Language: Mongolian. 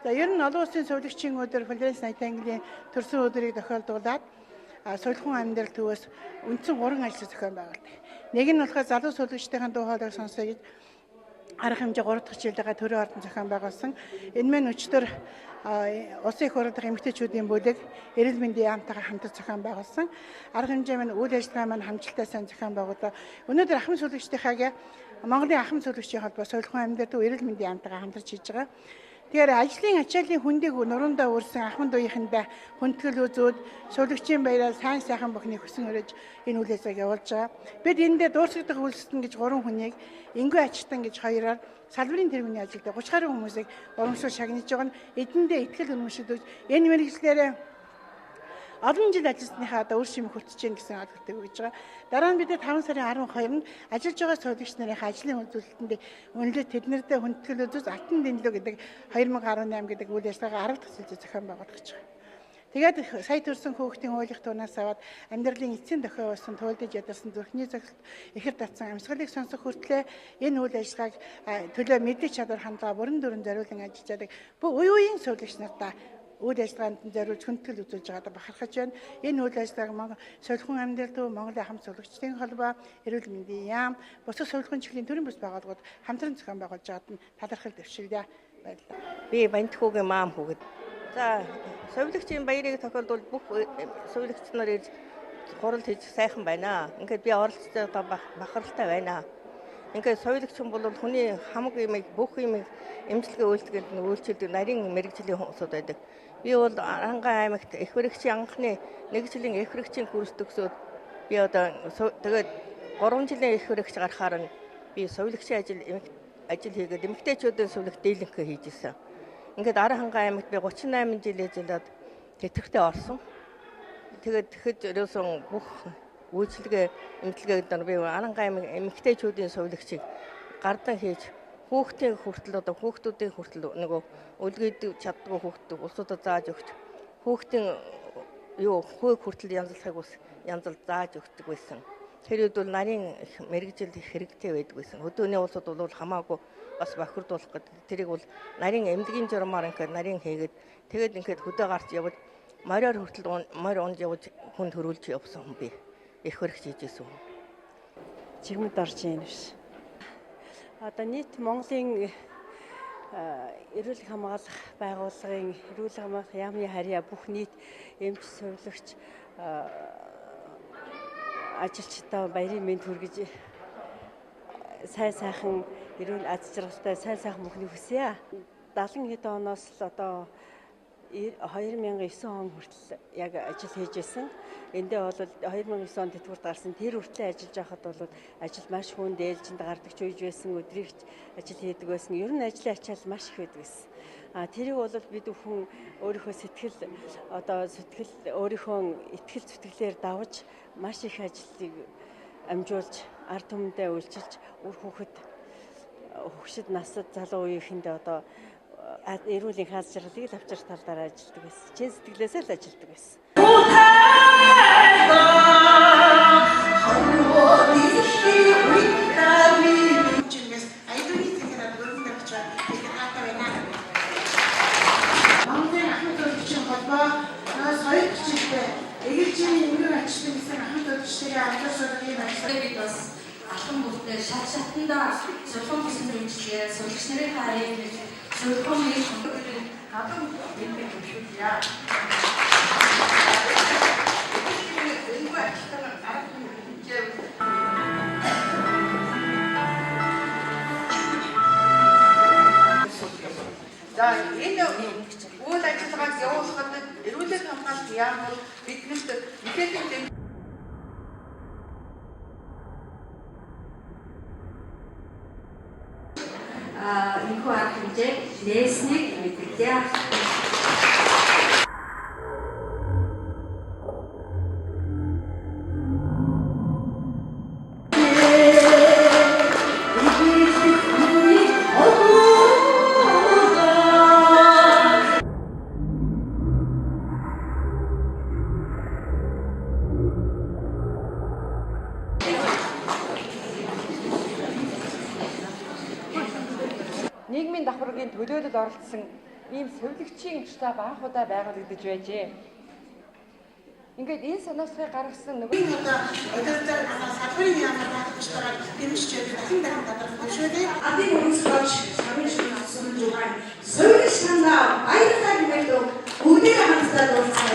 За ер нь олон улсын сувилагчийн өдөр Флоренс Найтингелийн төрсөн өдрийг тохиолдуулаад Соёлхон амьдрал төвөөс үндсэн 3 ажил зохион байгуулдаг. Нэг нь болохоор залуу сувилагчдын дуу хоолойг сонсоё гэж арга хэмжээ 3 дахь жилдээ төрийн ордон зохион байгуулсан. Энэ мань өчтөр улсын их хурлын эмэгтэйчүүдийн бүлэг эрүүл мэндийн яамтайгаар хамтар зохион байгуулсан. Арга хэмжээ маань үйл ажиллагаа маань хамжилттай сайн зохион байгуулаа. Өнөөдөр ахмад сувилагчдынхаагийн Монголын ахмад сувилагчийн холбоо Соёлхон амьдрал төв эрүүл мэндийн яамтайгаар хамтарч хийж байгаа. Тэгэхээр ажлын ачааллын хүндийг нуруундаа өрсөн ахмад үеийнхэндээ хүндэтгэл үзүүд сувилагчийн баяраар сайн сайхан бүхнийг хүсэн өрөөж энэ үйл ажиллагааг явуулж байгаа. Бид эндээ дуурсагдах үйлсэлтэн гэж 3 хүнийг, энгүй ачтан гэж 2-оор салбарын тэргүүний ажилд 30 гаруй хүмүүсийг урамшуул шагнаж байгаа нь эдэндээ итгэл үнэмшилж энэ мэргэжлээрээ олон жил ажилласныхаа үр шимийг хүртэж гин гэсэн ойлголтыг өгж байгаа. Дараа нь бид 5 сарын 12-нд ажиллаж байгаа сувилагч нарын ажлын үзүүлэлтэнд үнэлээд тэднэртэй хүндэтгэл үзүүлж алтан дэнлүү гэдэг 2018 гэдэг үйл ажиллагаа 10 дахь жилдээ зохион байгуулах гэж байгаа. Тэгээд сая төрсэн хүүхдийн хуулийнх туунаас аваад амьдралын эцсийн дохио болсон туйлдж ядарсан зүрхний зохилт ихэр татсан амьсгалыг сонсох хүртлээр энэ үйл ажиллагааг төлөө мэдээ чадвар хандлага бүрэн дүрэн зориулан ажиллаж байгаа. Бүх үеийн сувилагч нартаа үйл ажиллагаанд зориулж хүндэтгэл үзүүлж байгаадаа бахархаж байна. Энэ үйл ажиллагааг Соёлхон амьдрал төв Монголын ахмад сувилагчдын холбоо, эрүүл мэндийн яам, бусад сувилагын чиглэлийн төрийн бүс байгууллагууд хамтран зохион байгуулж байгаад нь талархал дэвшилье. Баярлалаа. Би Бантхүүгийн маам хүүхэд. За сувилагчийн баярыг тохиолдвол бүх сувилагч нар ирж хурал хийж сайхан байна. Ингээд би оролцож бахархалтай байна. Ингээд сувилагч хүн бол хүний хамаг юмыг бүх юмыг эмчилгээ үйлдвэрлэдэг үйлчилдэг нарийн мэрэгжлийн хүмүүсүүд байдаг. Би бол Арангай аймагт их хэрэгчийн анхны нэг жилийн их хэрэгчийн курс төгсөөд би одоо тэгээд 3 жилийн их хэрэгч гарахаар нь би сувилагчийн ажил хийгээд эмэгтэйчүүдийн сувилагч дийлэнхээ хийж ирсэн. Ингээд Арангай аймагт би 38 жил ажиллаад тэтгэвртээ орсон. Тэгээд тэгэхэд ерөөсөн бүх үйлчлэгээ эмчилгээнд би Арангай аймаг эмэгтэйчүүдийн сувилагчийг гардан хийж хүүхдийн хүртэл одоо хүүхдүүдийн хүртэл нөгөө үлгийд чаддгүй хүүхдүүд улсуудад зааж өгч хүүхдийн хөөг хүртэл янзлахыг ус янзал зааж өгдөг байсан. Тэр үед бол нарийн мэрэгжил хэрэгтэй байдаг байсан. Өдөөний улсууд бол хамаагүй бас бохирдуулах гэдэг. Тэрийг бол нарийн эмнэлгийн журмаар ингээд нарийн хийгээд тэгээд ингээд хөдөө гарч явж мориор хүртэл морь унд явж хүн төрүүлж явсан хүн би. Их хэрэгч хийжсэн. Чигмэд орж ийн биш. Одоо нийт Монголын эрүүл хамгаалах байгууллагын эрүүл хамгаалах яамны харьяа бүх нийт эмч сувилагч ажилчдаа баярын мэнд хүргэж сайн сайхан эрүүл аз жаргалтай сайн сайхан бүхнийг хүсье. 70 хэд оноос л одоо 2009 он хүртэл яг ажил хийж байсан. Эндээ бол 2009 он тэтгэврт гарсан. Тэр хүртэл ажиллаж байхад бол ажил маш хүнд ээлжинд гардаг ч үйж байсан, өдрийг ажил хийдэг байсан. Ер нь ажлын ачаал маш их байдаг байсан. Тэрийг бол бид бүхэн өөрийнхөө сэтгэл өөрийнхөө итгэл зүтгэлээр давж маш их ажлыг амжуулж, ард түмэндээ үйлчилж, үр хөгшид насад залуу үеийнхэндээ одоо эрүүлийн хаз жаргалыг л авчрах талаар ажилладаг байсан. Чин сэтгэлээсээ л ажилладаг байсан. Монголын ахмад сувилагчийн холбоо соёлчтой эгэрчийн эмгэг ачтан гэсэн ахмад сувилагчдын хамтарсан ажлыг бид бас алхам бүртээ шат шатандаа Соёлхон гэсэн зөвлөлтөөр сувилагч нарын харийг Соёлхон хэлбэрийн гадна нэмэх төлөвлөе. За энэ үйл ажиллагааг явуулахад эрүүл хамгаалалт яам бол биднэрт мэдээлэл энэхүү арга хэмжээ нээснийг мэдээлээ. нийгмийн давхаргын төлөөлөлд оролцсон ийм сувилагчийн штаб анх удаа байгуулагдаж байжээ. Ингээд энэ санаачлагыг гаргасан нөгөө салбарын яамаар багтж байгаа дэмжиж дахин гадарх шүү дээ. Адын өрнөсгөөч самын шүлжсэн जुгаан сувилагч санаа баярлалаа гэмээр бүгдээ хамтдаа дуусгая.